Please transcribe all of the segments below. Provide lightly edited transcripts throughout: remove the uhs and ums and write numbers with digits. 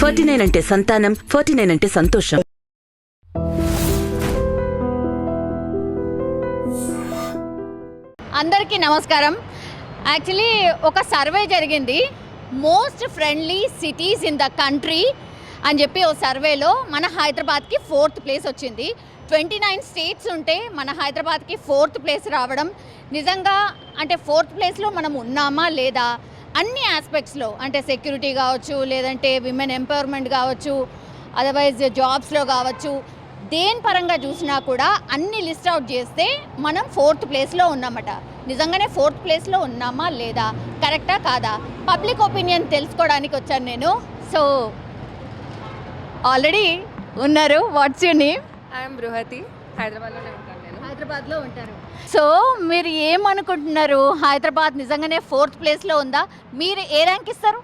49 అంటే సంతానం, 49 అంటే సంతోషం. అందరికీ నమస్కారం. యాక్చువల్లీ ఒక సర్వే జరిగింది, most friendly cities in the country అని చెప్పి ఓ సర్వేలో మన హైదరాబాద్కి 4th ప్లేస్ వచ్చింది. 29 స్టేట్స్ ఉంటే మన హైదరాబాద్కి 4th ప్లేస్ రావడం నిజంగా అంటే 4th ప్లేస్లో మనం ఉన్నామా లేదా అన్ని ఆస్పెక్ట్స్లో, అంటే సెక్యూరిటీ కావచ్చు, లేదంటే విమెన్ ఎంపవర్మెంట్ కావచ్చు, అదర్వైజ్ జాబ్స్లో కావచ్చు, దేని పరంగా చూసినా కూడా అన్ని లిస్ట్ అవుట్ చేస్తే మనం 4th ప్లేస్లో ఉన్నామట. నిజంగానే 4th ప్లేస్లో ఉన్నామా లేదా, కరెక్టా కాదా, పబ్లిక్ ఒపీనియన్ తెలుసుకోవడానికి వచ్చాను నేను. సో ఆల్రెడీ ఉన్నారు. What's your name? I'm Brihati, హైదరాబాద్లోనే ఉంటాను నేను. హైదరాబాద్లో ఉంటారు. సో మీరు ఏమనుకుంటున్నారు, హైదరాబాద్ నిజంగానే 4th ప్లేస్లో ఉందా? మీరు ఏ ర్యాంక్ ఇస్తారు?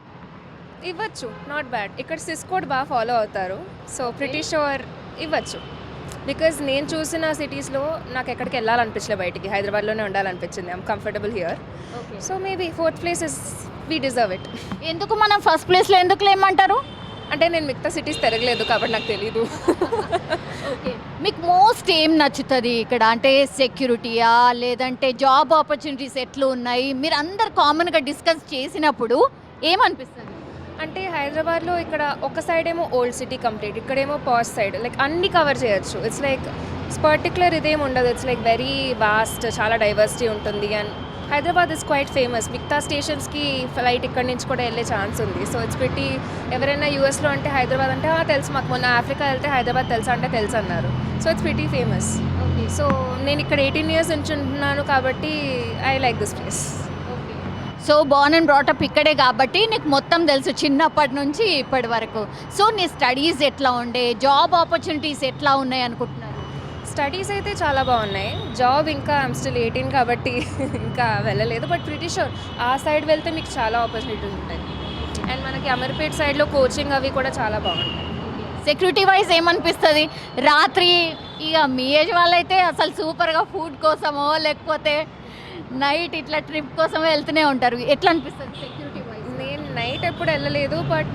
ఇవ్వచ్చు, నాట్ బ్యాడ్. ఇక్కడ సిస్ కోడ్ బాగా ఫాలో అవుతారు, సో ప్రిటీ షూర్ ఇవ్వచ్చు. బికాజ్ నేను చూసిన సిటీస్లో నాకు ఎక్కడికి వెళ్ళాలనిపించలే, బయటికి హైదరాబాద్లోనే ఉండాలనిపించింది. I'm comfortable here, so maybe 4th place is we deserve it. ఎందుకు మనం ఫస్ట్ ప్లేస్లో ఎందుకు లేమంటారు? అంటే నేను మిగతా సిటీస్ తిరగలేదు కాబట్టి నాకు తెలీదు. ఓకే, మీకు మోస్ట్ ఏం నచ్చుతుంది ఇక్కడ? అంటే సెక్యూరిటీయా, లేదంటే జాబ్ ఆపర్చునిటీస్ ఎట్లా ఉన్నాయి? మీరు అందరు కామన్గా డిస్కస్ చేసినప్పుడు ఏమనిపిస్తుంది? అంటే హైదరాబాద్లో ఇక్కడ ఒక సైడ్ ఏమో ఓల్డ్ సిటీ కంప్లీట్, ఇక్కడేమో పాస్ట్ సైడ్, లైక్ అన్ని కవర్ చేయొచ్చు. ఇట్స్ లైక్ పర్టికులర్ ఇదేం ఉండదు, ఇట్స్ లైక్ వెరీ వాస్ట్, చాలా డైవర్సిటీ ఉంటుంది. And Hyderabad is quite famous. మిగతా స్టేషన్స్కి ఫ్లైట్ ఇక్కడ నుంచి కూడా వెళ్ళే ఛాన్స్ ఉంది. సో ఇట్స్ పెట్టి ఎవరైనా యూఎస్లో అంటే హైదరాబాద్ అంటే తెలుసు, మాకు మొన్న ఆఫ్రికా వెళ్తే హైదరాబాద్ తెలుసా అంటే తెలుసు అన్నారు. So it's pretty famous. So నేను ఇక్కడ 18 years నుంచి ఉంటున్నాను కాబట్టి I like this place. So Born and brought up ఇక్కడే కాబట్టి నీకు మొత్తం తెలుసు చిన్నప్పటి నుంచి ఇప్పటి వరకు. సో నీ స్టడీస్ ఎట్లా ఉండే, జాబ్ ఆపర్చునిటీస్ ఎట్లా ఉన్నాయి అనుకుంటున్నారు? స్టడీస్ అయితే చాలా బాగున్నాయి. జాబ్ ఇంకా ఐమ్ స్టిల్ 18 కాబట్టి ఇంకా వెళ్ళలేదు. బట్ ప్రిటీ షూర్ ఆ సైడ్ వెళ్తే మీకు చాలా ఆపర్చునిటీస్ ఉంటాయి. అండ్ మనకి అమీర్పేట్ సైడ్లో కోచింగ్ అవి కూడా చాలా బాగుంటాయి. సెక్యూరిటీ వైజ్ ఏమనిపిస్తుంది? రాత్రి ఇక మీ ఏజ్ వాళ్ళైతే అసలు సూపర్గా ఫుడ్ కోసమో లేకపోతే నైట్ ఇట్లా ట్రిప్ కోసమో వెళ్తూనే ఉంటారు. ఎట్లా అనిపిస్తుంది సెక్యూరిటీ వైజ్? నేను నైట్ ఎప్పుడు వెళ్ళలేదు, బట్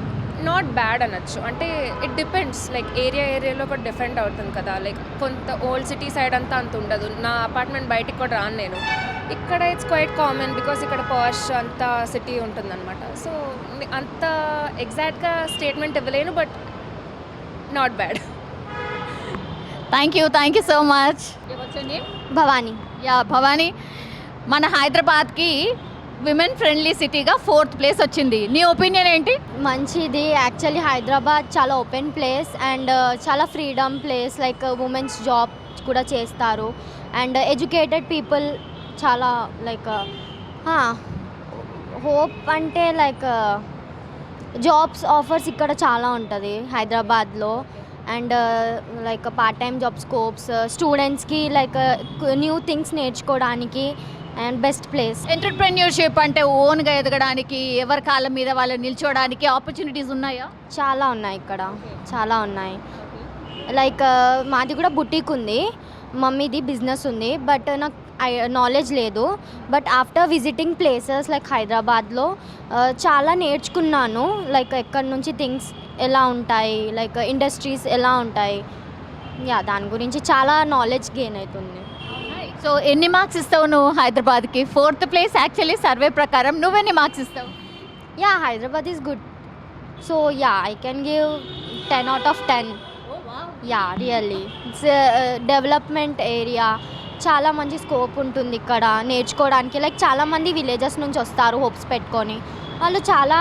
నాట్ బ్యాడ్ అనొచ్చు. అంటే ఇట్ డిపెండ్స్, లైక్ ఏరియాలో కూడా డిఫరెంట్ అవుతుంది కదా. లైక్ కొంత ఓల్డ్ సిటీ సైడ్ అంతా అంత ఉండదు. నా అపార్ట్మెంట్ బయటికి కూడా రాను నేను. ఇక్కడ ఇట్స్ క్వైట్ కామన్ బికాస్ ఇక్కడ పాష్ అంతా సిటీ ఉంటుందన్నమాట. సో అంత ఎగ్జాక్ట్గా స్టేట్మెంట్ ఇవ్వలేను, but not bad. Thank you so much. Bhavani. Yeah Bhavani, మన హైదరాబాద్కి విమెన్ ఫ్రెండ్లీ సిటీగా 4th ప్లేస్ వచ్చింది. నీ ఒపీనియన్ ఏంటి? మంచిది. యాక్చువల్లీ హైదరాబాద్ చాలా ఓపెన్ ప్లేస్ అండ్ చాలా freedom place. Like women's job కూడా చేస్తారు అండ్ ఎడ్యుకేటెడ్ పీపుల్ చాలా లైక్ హోప్ అంటే లైక్ జాబ్స్ ఆఫర్స్ ఇక్కడ చాలా ఉంటుంది హైదరాబాద్లో. And like part time job scopes, స్టూడెంట్స్కి లైక్ న్యూ థింగ్స్ నేర్చుకోవడానికి అండ్ బెస్ట్ ప్లేస్. ఎంటర్ప్రెన్యూర్షిప్ అంటే ఓన్గా ఎదగడానికి, ఎవరి కాళ్ళ మీద వాళ్ళు నిల్చోడానికి ఆపర్చునిటీస్ ఉన్నాయా? చాలా ఉన్నాయి ఇక్కడ, చాలా ఉన్నాయి. లైక్ మాది కూడా బుటీక్ ఉంది, మమ్మీది బిజినెస్ ఉంది. బట్ నాకు నాలెడ్జ్ లేదు. But after visiting places like హైదరాబాద్లో చాలా నేర్చుకున్నాను. లైక్ ఎక్కడి నుంచి థింగ్స్ ఎలా ఉంటాయి, లైక్ ఇండస్ట్రీస్ ఎలా ఉంటాయి, యా దాని గురించి చాలా నాలెడ్జ్ గెయిన్ అవుతుంది. సో ఎన్ని మార్క్స్ ఇస్తావు నువ్వు హైదరాబాద్కి? 4th ప్లేస్ యాక్చువల్లీ సర్వే ప్రకారం. నువ్వెన్ని మార్క్స్ ఇస్తావు? Yeah Hyderabad is good. So yeah I can give 10 out of 10. Yeah really its development area. చాలా మంచి స్కోప్ ఉంటుంది ఇక్కడ నేర్చుకోవడానికి. లైక్ చాలామంది విలేజెస్ నుంచి వస్తారు హోప్స్ పెట్టుకొని. వాళ్ళు చాలా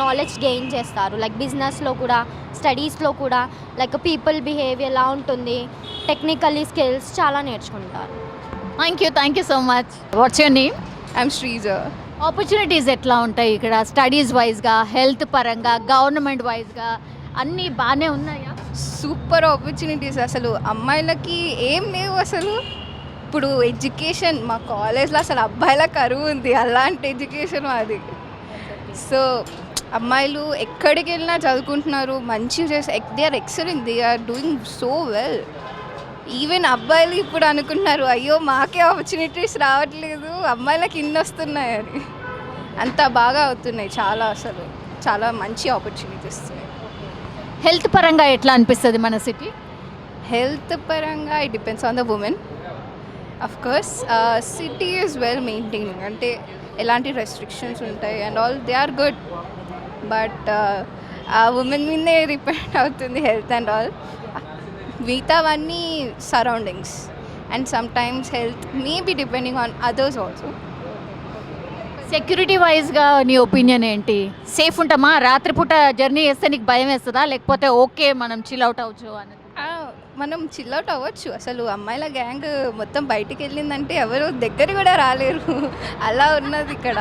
నాలెడ్జ్ గెయిన్ చేస్తారు. లైక్ బిజినెస్లో కూడా, స్టడీస్లో కూడా, లైక్ పీపుల్ బిహేవియర్ ఎలా ఉంటుంది, టెక్నికల్లీ స్కిల్స్ చాలా నేర్చుకుంటారు. Thank you so much. What's your name? I'm Sreeja. Opportunities ఎట్లా ఉంటాయి ఇక్కడ స్టడీస్ వైజ్గా, హెల్త్ పరంగా, గవర్నమెంట్ వైజ్గా అన్నీ బాగానే ఉన్నాయా? Super opportunities. అసలు అమ్మాయిలకి ఏం లేవు అసలు. ఇప్పుడు ఎడ్యుకేషన్ మా కాలేజ్లో అసలు అబ్బాయిల కరువు ఉంది, అలాంటి ఎడ్యుకేషన్ అది. సో అమ్మాయిలు ఎక్కడికి వెళ్ళినా చదువుకుంటున్నారు, మంచిగా చేసి they are excellent, they are doing so well. Even అబ్బాయిలు ఇప్పుడు అనుకుంటున్నారు అయ్యో మాకే ఆపర్చునిటీస్ రావట్లేదు, అమ్మాయిలకు ఇన్ని వస్తున్నాయి అని. అంత బాగా అవుతున్నాయి, చాలా అసలు చాలా మంచి ఆపర్చునిటీస్ వస్తున్నాయి. హెల్త్ పరంగా ఎట్లా అనిపిస్తుంది మన సిటీ? హెల్త్ పరంగా it depends on the women of course. City is well maintaining, అంటే ఎలాంటి రెస్ట్రిక్షన్స్ ఉంటాయి and all they are good, but ఆ ఉమెన్ మీదే డిపెండ్ అవుతుంది హెల్త్ అండ్ ఆల్. మిగతావన్నీ surroundings and sometimes health may be depending on others also. Security వైజ్గా నీ opinion ఏంటి? సేఫ్ ఉంటామా? రాత్రిపూట జర్నీ చేస్తే నీకు భయం వేస్తుందా, లేకపోతే ఓకే మనం చిల్ అవుట్ అవ్వచ్చు అని? మనం చిల్అవుట్ అవ్వచ్చు. అసలు అమ్మాయిల గ్యాంగ్ మొత్తం బయటికి వెళ్ళిందంటే ఎవరు దగ్గర కూడా రాలేరు, అలా ఉన్నది ఇక్కడ.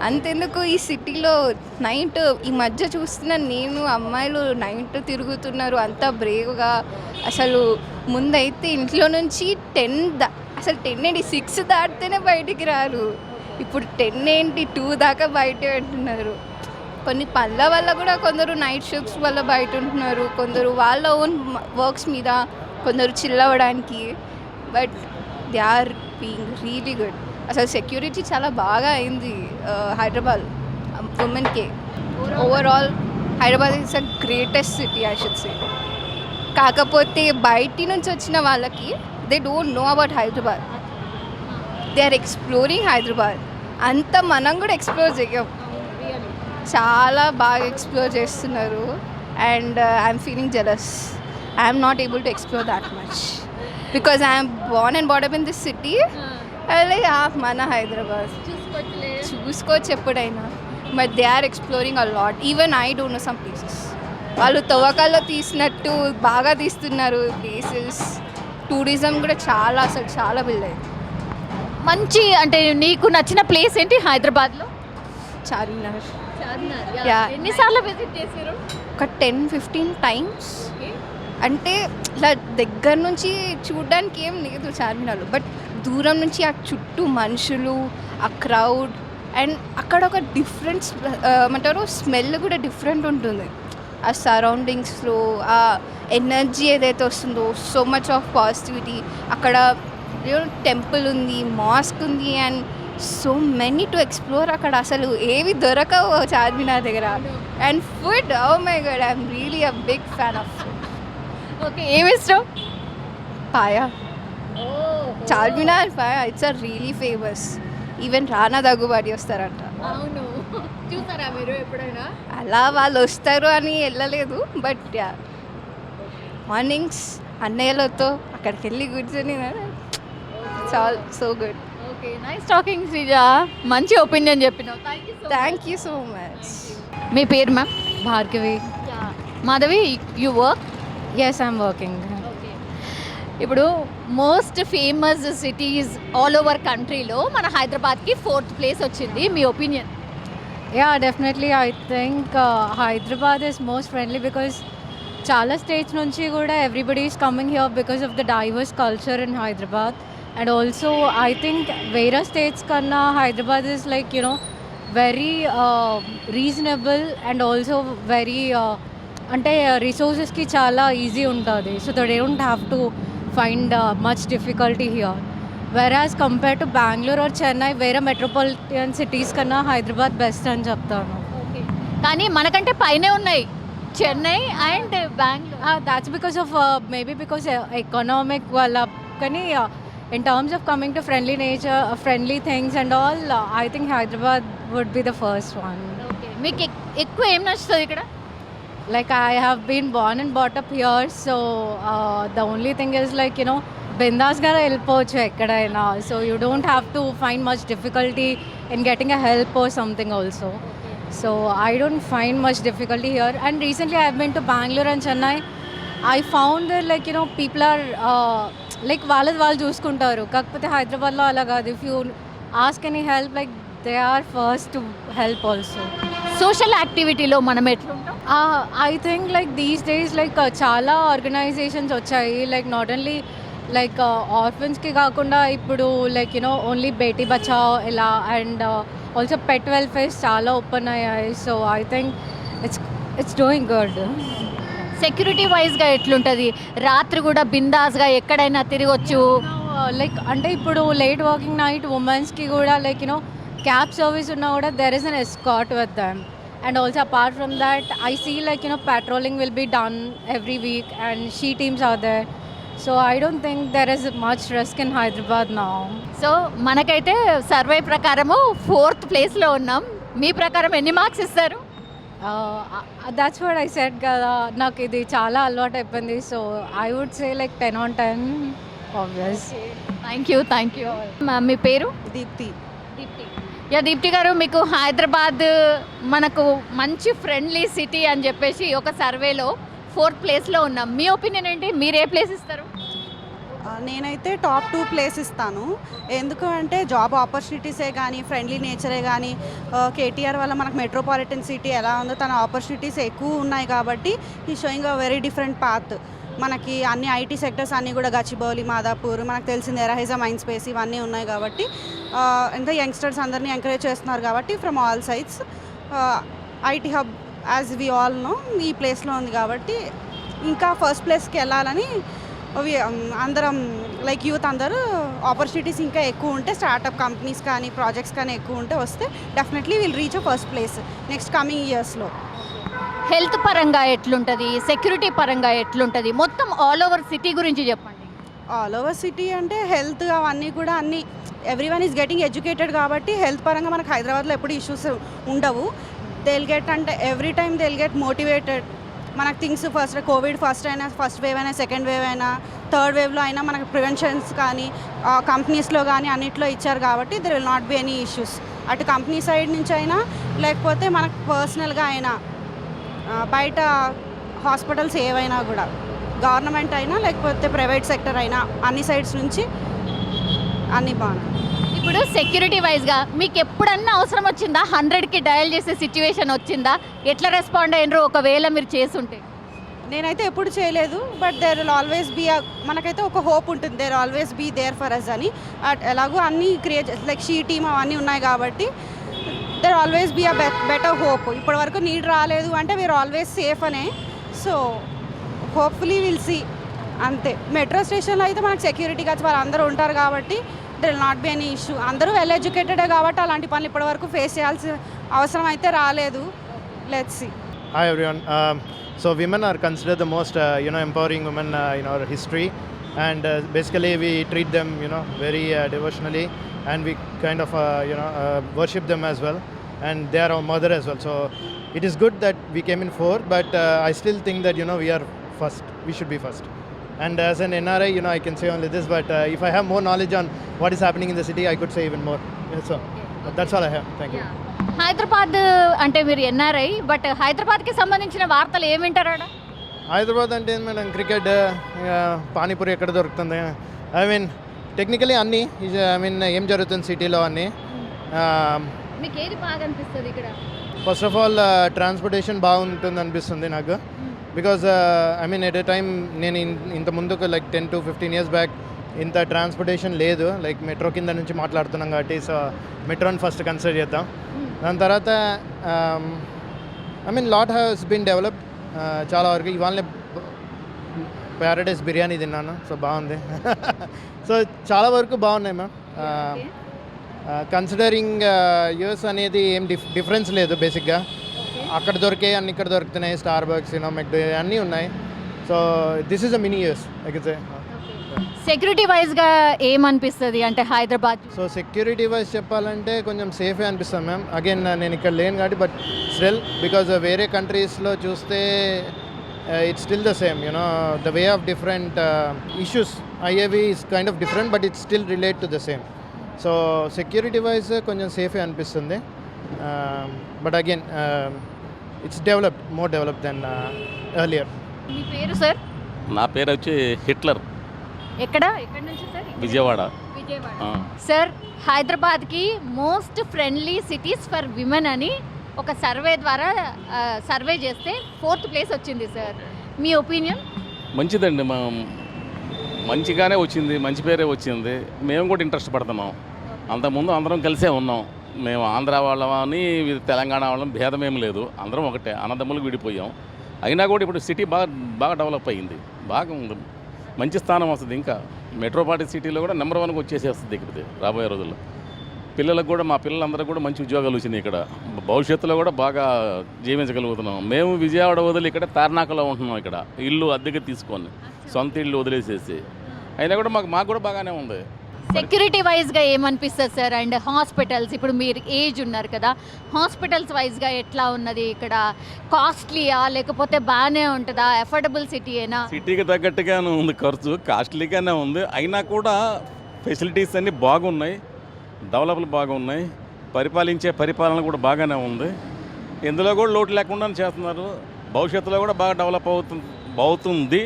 అంతెందుకు ఈ సిటీలో నైట్ ఈ మధ్య చూస్తున్న నేను, అమ్మాయిలు నైట్ తిరుగుతున్నారు అంత బ్రేవ్గా. అసలు ముందైతే ఇంట్లో నుంచి 10 అసలు 10 ఏంటి 6 దాటితేనే బయటికి రారు. ఇప్పుడు 10 ఏంటి 2 దాకా బయటే ఉంటున్నారు. కొన్ని పనుల వల్ల కూడా కొందరు నైట్ షిఫ్ట్స్ వల్ల బయట ఉంటున్నారు, కొందరు వాళ్ళ ఓన్ వర్క్స్ మీద, కొందరు చిల్ అవ్వడానికి. But they are being really good. అసలు సెక్యూరిటీ చాలా బాగా అయింది హైదరాబాద్ ఉమెన్కి. Overall Hyderabad is a greatest city I should say. కాకపోతే బయటి నుంచి వచ్చిన వాళ్ళకి they don't know about Hyderabad. They are exploring Hyderabad. అంత మనం కూడా ఎక్స్ప్లోర్ చేయం, చాలా బాగా ఎక్స్ప్లోర్ చేస్తున్నారు. And I'm feeling jealous. I'm not able to explore that much because I'm born and brought up in this city. Like మన హైదరాబాద్ చూసుకోవచ్చు ఎప్పుడైనా, but they are exploring a lot. Even I don't know some places. వాళ్ళు తవ్వకాల్లో తీసినట్టు బాగా తీస్తున్నారు places. Tourism కూడా చాలా, అసలు చాలా బిల్డ్ అయింది. మంచి అంటే నీకు నచ్చిన ప్లేస్ ఏంటి హైదరాబాద్లో? చార్మినార్. చార్మినార్. Yeah. ఎన్నిసార్లు విజిట్ చేశారు? ఒక 10-15 టైమ్స్. అంటే ఇలా దగ్గర నుంచి చూడడానికి ఏం లేదు చార్మినార్లో, బట్ దూరం నుంచి ఆ చుట్టూ మనుషులు, ఆ క్రౌడ్, అండ్ అక్కడ ఒక డిఫరెంట్ ఏమంటారు స్మెల్ కూడా డిఫరెంట్ ఉంటుంది. ఆ సరౌండింగ్స్లో ఆ ఎనర్జీ ఏదైతే వస్తుందో, సో మచ్ ఆఫ్ పాజిటివిటీ. అక్కడ టెంపుల్ ఉంది, మాస్క్ ఉంది, and so many to explore. అక్కడ అసలు ఏవి దొరకవు చార్మినార్ దగ్గర. And food, oh my God, I'm really a big fan of food. Okay, ఏమి ఇష్టం? Paya. Charminar paya, it's a really famous. Even Rana Daggubati వస్తారంట. అవును, చూసారా మీరు ఎప్పుడైనా? అలా వాళ్ళు వస్తారు అని వెళ్ళలేదు, బట్ యా మార్నింగ్స్ అన్నయ్యలతో అక్కడికి వెళ్ళి కూర్చొని it's all so good. Okay, nice talking Sreeja. మంచి ఒపీనియన్ చెప్పినావు. Thank you so much. మీ పేరు ma'am? Bhargavi. Madhavi, you work? Yes, I'm working. ఇప్పుడు most famous cities all over కంట్రీలో మన హైదరాబాద్కి 4th ప్లేస్ వచ్చింది. మీ opinion? Yeah, definitely I think Hyderabad is most friendly because చాలా స్టేట్స్ నుంచి కూడా everybody is coming here because of the diverse culture in Hyderabad. And also I think వేరే states కన్నా Hyderabad is like you know very reasonable and also very అంటే రిసోర్సెస్కి చాలా easy ఉంటుంది. So they don't have to find much difficulty here, whereas compared to Bangalore or Chennai, వేరే metropolitan cities కన్నా Hyderabad best అని చెప్తాను. కానీ మనకంటే పైనే ఉన్నాయి Chennai and Bengaluru. That's because of maybe because economic వల్ల. కానీ in terms of coming to friendly nature, friendly things and all, I think Hyderabad would be the first one. మీకు ఎక్కువ ఏం నచ్చుతుంది ఇక్కడ? Like I have been born and brought up here, so the only thing is like, you know, bindas ga helpochu ekkadaina, so you don't have to find much difficulty in getting a help or something also. So I don't find much difficulty here. And recently I've been to Bangalore and Chennai. I found that like, you know, people are like వాళ్ళు చూసుకుంటారు. కాకపోతే హైదరాబాద్లో అలా కాదు. If you ask any help, like they are first to help also. Social యాక్టివిటీలో మనం ఎట్లుంటాం? I think like these days like చాలా ఆర్గనైజేషన్స్ వచ్చాయి. లైక్ నాట్ ఓన్లీ లైక్ ఆర్ఫన్స్కి కాకుండా ఇప్పుడు like you know only Beti Bachao ఇలా, అండ్ ఆల్సో పెట్ వెల్ఫేర్స్ చాలా ఓపెన్ అయ్యాయి. So I think it's doing good. Security వైజ్గా ఎట్లుంటుంది? రాత్రి కూడా బిందాస్గా ఎక్కడైనా తిరగొచ్చు. లైక్ అంటే ఇప్పుడు లేట్ వర్కింగ్ నైట్ ఉమెన్స్కి కూడా లైక్ యూనో క్యాబ్ సర్వీస్ ఉన్నా కూడా there is an escort with them. And also apart from that, I see like, you know, patrolling will be done every week and she teams are there. So I don't think there is much risk in Hyderabad now. So మనకైతే survey ప్రకారము 4th ప్లేస్లో ఉన్నాం. మీ ప్రకారం ఎన్ని marks ఇస్తారు? That's what I said కదా, నాకు ఇది చాలా అలవాటు అయిపోయింది. So I would say like 10 on 10 obvious. Thank you. మీ పేరు? దీప్తి. దీప్తి గారు, మీకు హైదరాబాద్ మనకు మంచి ఫ్రెండ్లీ సిటీ అని చెప్పేసి ఒక సర్వేలో 4th ప్లేస్లో ఉన్నాం. మీ ఒపీనియన్ ఏంటి? మీరు ఏ ప్లేస్ ఇస్తారు? నేనైతే టాప్ 2 ప్లేస్ ఇస్తాను. ఎందుకు అంటే జాబ్ ఆపర్చునిటీసే కానీ ఫ్రెండ్లీ నేచరే కానీ కేటీఆర్ వల్ల మనకు మెట్రోపాలిటన్ సిటీ ఎలా ఉందో తన ఆపర్చునిటీస్ ఎక్కువ ఉన్నాయి కాబట్టి ఈ showing a very different path. మనకి అన్ని ఐటీ సెక్టర్స్ అన్నీ కూడా గచ్చిబౌలి, మాదాపూర్, మనకు తెలిసింది ఎరహైజా మైండ్ స్పేస్ ఇవన్నీ ఉన్నాయి కాబట్టి ఇంకా యంగ్స్టర్స్ అందరినీ ఎంకరేజ్ చేస్తున్నారు కాబట్టి from all sides IT hub as we all know ఈ ప్లేస్లో ఉంది కాబట్టి ఇంకా ఫస్ట్ ప్లేస్కి వెళ్ళాలని అందరం లైక్ యూత్ అందరూ ఆపర్చునిటీస్ ఇంకా ఎక్కువ ఉంటే స్టార్టప్ కంపెనీస్ కానీ ప్రాజెక్ట్స్ కానీ ఎక్కువ ఉంటే వస్తే definitely will reach a first place next coming ఇయర్స్లో. హెల్త్ పరంగా ఎట్లుంటుంది, సెక్యూరిటీ పరంగా ఎట్లుంటుంది, మొత్తం ఆల్ ఓవర్ సిటీ గురించి చెప్పండి. ఆల్ ఓవర్ సిటీ అంటే హెల్త్ అవన్నీ కూడా అన్నీ ఎవ్రీవన్ ఈజ్ గెటింగ్ ఎడ్యుకేటెడ్ కాబట్టి హెల్త్ పరంగా మనకు హైదరాబాద్లో ఎప్పుడు ఇష్యూస్ ఉండవు. థెల్ గెట్ అంటే ఎవ్రీ టైమ్ థెల్ గెట్ మోటివేటెడ్. మనకు things first Covid first wave అయినా సెకండ్ వేవ్ అయినా థర్డ్ వేవ్లో అయినా మనకు ప్రివెన్షన్స్ కానీ కంపెనీస్లో కానీ అన్నిట్లో ఇచ్చారు కాబట్టి there will not be any issues. అటు కంపెనీ సైడ్ నుంచి అయినా లేకపోతే మనకు పర్సనల్గా అయినా బయట హాస్పిటల్స్ ఏవైనా కూడా గవర్నమెంట్ అయినా లేకపోతే ప్రైవేట్ సెక్టర్ అయినా అన్ని సైడ్స్ నుంచి అన్నీ బాగున్నాయి. ఇప్పుడు సెక్యూరిటీ వైజ్గా మీకు ఎప్పుడన్నా అవసరం వచ్చిందా? 100కి డయల్ చేసే సిచ్యువేషన్ వచ్చిందా? ఎట్లా రెస్పాండ్ అయినరు ఒకవేళ మీరు చేసుంటే? నేనైతే ఎప్పుడు చేయలేదు, but there will always be మనకైతే ఒక హోప్ ఉంటుంది, there always be there for us అని. ఎలాగో అన్నీ క్రియేట్ లైక్ షీ టీమ్ అవన్నీ ఉన్నాయి కాబట్టి there always be a better hope. ఇప్పటి వరకు నీడ్ రాలేదు అంటే వీఆర్ ఆల్వేస్ సేఫ్ అనే. సో హోప్ఫుల్లీ విల్ సీ అంతే. మెట్రో స్టేషన్లో అయితే మనకు సెక్యూరిటీ గార్డ్స్ వాళ్ళందరూ ఉంటారు కాబట్టి there will not be any issue. అందరూ వెల్ ఎడ్యుకేటెడే కాబట్టి అలాంటి పనులు ఇప్పటి వరకు ఫేస్ చేయాల్సిన అవసరం అయితే రాలేదు. Let's see. Hi everyone. So women are considered the most empowering women in our history, and basically we treat them very devotionally, and we kind of worship them as well, and they are our mother as well. So it is good that we came in 4, but I still think that we are first. We should be first. And as an NRI, I can say only this, but if I have more knowledge on what is happening in the city, I could say even more. So that's all I have. Thank you. Hyderabad అంటే మీరు NRI, but హైదరాబాద్కి సంబంధించిన వార్తలు ఏమి వింటారా? హైదరాబాద్ అంటే madam cricket, panipuri ఎక్కడ దొరుకుతుంది, ఐ మీన్ టెక్నికలీ అన్నీ, ఐ మీన్ ఏం జరుగుతుంది సిటీలో అన్నీ. మీకు ఏది బాగా అనిపిస్తుంది ఇక్కడ? ఫస్ట్ ఆఫ్ ఆల్ ట్రాన్స్పోర్టేషన్ బాగుంటుంది అనిపిస్తుంది నాకు. Because I mean at a time నేను ఇంత ముందుకు లైక్ 10 to 15 years బ్యాక్ ఇంత ట్రాన్స్పోర్టేషన్ లేదు. లైక్ మెట్రో కింద నుంచి మాట్లాడుతున్నాం కాబట్టి సో మెట్రోని ఫస్ట్ కన్సిడర్ చేద్దాం. దాని తర్వాత I mean lot has been developed చాలా వరకు. ఇవాళ ప్యారడైస్ బిర్యానీ తిన్నాను, సో బాగుంది. సో చాలా వరకు బాగున్నాయి మ్యామ్. కన్సిడరింగ్ యూఎస్ అనేది ఏం డిఫరెన్స్ లేదు బేసిక్గా. అక్కడ దొరికే అన్ని ఇక్కడ దొరుకుతున్నాయి. స్టార్ బక్స్, మెక్డో అన్నీ ఉన్నాయి. So this is a mini US I can say. Security వైజ్గా ఏమనిపిస్తుంది అంటే హైదరాబాద్? సో సెక్యూరిటీ వైజ్ చెప్పాలంటే కొంచెం సేఫే అనిపిస్తుంది మ్యామ్. అగైన్ నేను ఇక్కడ లేను కాబట్టి, బట్ స్టిల్ బికాజ్ వేరే కంట్రీస్లో చూస్తే it's still the same the way of different issues. ఐఏవి is kind of different but it's still relate to the same. So security wise కొంచెం సేఫే అనిపిస్తుంది. But again it's developed, more developed then earlier. మీ పేరు sir? నా పేరు వచ్చి Hitler. ఎక్కడ నుంచి సార్? విజయవాడ. సార్, హైదరాబాద్కి most friendly cities for women అని ఒక సర్వే ద్వారా సర్వే చేస్తే 4th ప్లేస్ వచ్చింది సార్. మీ ఒపీనియన్? మంచిదండి, మంచిగానే వచ్చింది, మంచి పేరే వచ్చింది. మేము కూడా ఇంట్రెస్ట్ పడుతున్నాం. అంతకుముందు అందరం కలిసే ఉన్నాం. మేము ఆంధ్ర వాళ్ళమని తెలంగాణ వాళ్ళం భేదం ఏం లేదు, అందరం ఒకటే, అన్నదమ్ములకు విడిపోయాం. అయినా కూడా ఇప్పుడు సిటీ బాగా డెవలప్ అయ్యింది, బాగా ఉంది, మంచి స్థానం వస్తుంది. ఇంకా మెట్రోపాలిటన్ సిటీలో కూడా నెంబర్ 1కి వచ్చేసేస్తుంది ఇక్కడ రాబోయే రోజుల్లో. పిల్లలకు కూడా మా పిల్లలందరూ కూడా మంచి ఉద్యోగాలు వచ్చినాయి ఇక్కడ. భవిష్యత్తులో కూడా బాగా జీవించగలుగుతున్నాం. మేము విజయవాడ వదిలి ఇక్కడ తార్నాకలో ఉంటున్నాం. ఇక్కడ ఇల్లు అద్దెకి తీసుకొని సొంత ఇల్లు వదిలేసేసి అయినా కూడా మాకు కూడా బాగానే ఉంది. సెక్యూరిటీ వైజ్గా ఏమనిపిస్తుంది సార్? అండ్ హాస్పిటల్స్, ఇప్పుడు మీరు ఏజ్ ఉన్నారు కదా, హాస్పిటల్స్ వైజ్గా ఎట్లా ఉన్నది ఇక్కడ? కాస్ట్లీయా లేకపోతే బాగానే ఉంటుందా? అఫోర్డబుల్ సిటీయేనా? సిటీకి తగ్గట్టుగానే ఉంది, ఖర్చు కాస్ట్లీగానే ఉంది. అయినా కూడా ఫెసిలిటీస్ అన్నీ బాగున్నాయి, డెవలప్లు బాగున్నాయి, పరిపాలన కూడా బాగానే ఉంది. ఇందులో కూడా లోటు లేకుండానే చేస్తున్నారు. భవిష్యత్తులో కూడా బాగా డెవలప్ అవుతుంది.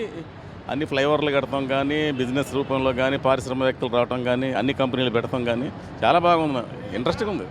అన్ని ఫ్లైఓవర్లు కడతాం కానీ, బిజినెస్ రూపంలో కానీ, పారిశ్రామికవేత్తలు రావటం కానీ, అన్ని కంపెనీలు పెడతాం కానీ చాలా బాగుంది, ఇంట్రెస్టింగ్ ఉంది.